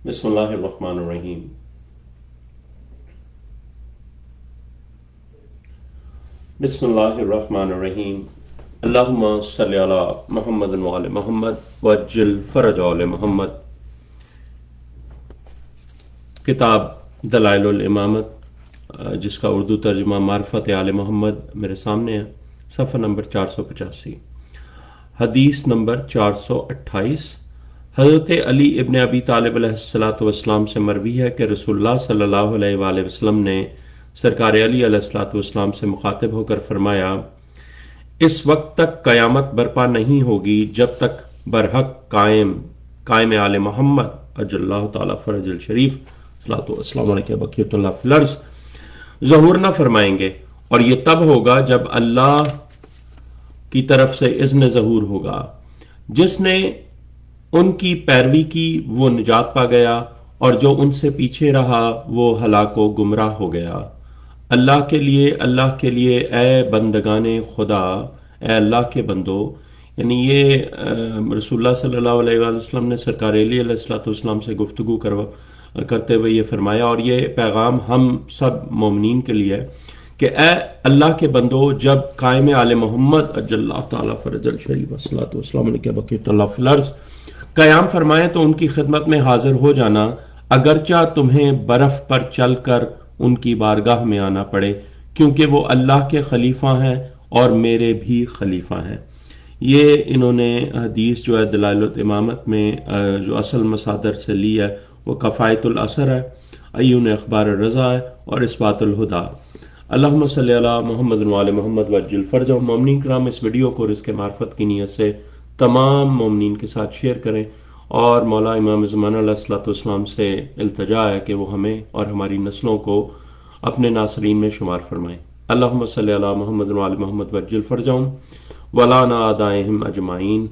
بسم اللہ الرحمن الرحیم۔ بسم اللہ الرحمن الرحیم۔ اللہم صلی علی محمد وعلی محمد وعجل فرج آل محمد۔ کتاب دلائل الامامت جس کا اردو ترجمہ معرفت آل محمد میرے سامنے ہے، صفحہ نمبر 485، حدیث نمبر 428۔ حضرت علی ابن ابی طالب علیہ الصلاۃ والسلام سے مروی ہے کہ رسول اللہ صلی اللہ علیہ وآلہ وسلم نے سرکار علی علیہ الصلاۃ والسلام سے مخاطب ہو کر فرمایا، اس وقت تک قیامت برپا نہیں ہوگی جب تک برحق قائم آل محمد اجل اللہ تعالیٰ فرج الشریف صلاۃ والسلام علیہ بقیۃ اللہ فی الارض ظہور نہ فرمائیں گے، اور یہ تب ہوگا جب اللہ کی طرف سے اذن ظہور ہوگا۔ جس نے ان کی پیروی کی وہ نجات پا گیا، اور جو ان سے پیچھے رہا وہ ہلاک و گمراہ ہو گیا۔ اللہ کے لیے اے بندگان خدا، اے اللہ کے بندو، یعنی یہ رسول اللہ صلی اللہ علیہ وآلہ وسلم نے سرکار علی علیہ الصلوۃ والسلام سے گفتگو کرتے ہوئے یہ فرمایا، اور یہ پیغام ہم سب مومنین کے لیے کہ اے اللہ کے بندو، جب قائم آل محمد اجل اللہ تعالیٰ فرج الشریف صلاۃ والسلام علیہ بقیۃ اللہ فی الارض قیام فرمائیں تو ان کی خدمت میں حاضر ہو جانا، اگرچہ تمہیں برف پر چل کر ان کی بارگاہ میں آنا پڑے، کیونکہ وہ اللہ کے خلیفہ ہیں اور میرے بھی خلیفہ ہیں۔ یہ انہوں نے حدیث جو ہے دلائل الامامت میں جو اصل مصادر سے لی ہے وہ کفایت الاثر ہے، عیون اخبار الرضا ہے، اور اثبات الہدا۔ اللہم صلی علی محمد وعلی محمد وعجل فرجہ۔ مومنین کرام، اس ویڈیو کو رزق معرفت کی نیت سے تمام مومنین کے ساتھ شیئر کریں، اور مولا امام زمانہ علیہ الصلوۃ والسلام سے التجا ہے کہ وہ ہمیں اور ہماری نسلوں کو اپنے ناصرین میں شمار فرمائیں۔ اللہم صلی علی محمد وعلی محمد وعجل فرجہم ولانا اعدائہم اجمعین۔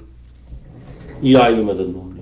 یا علی مدد محمد۔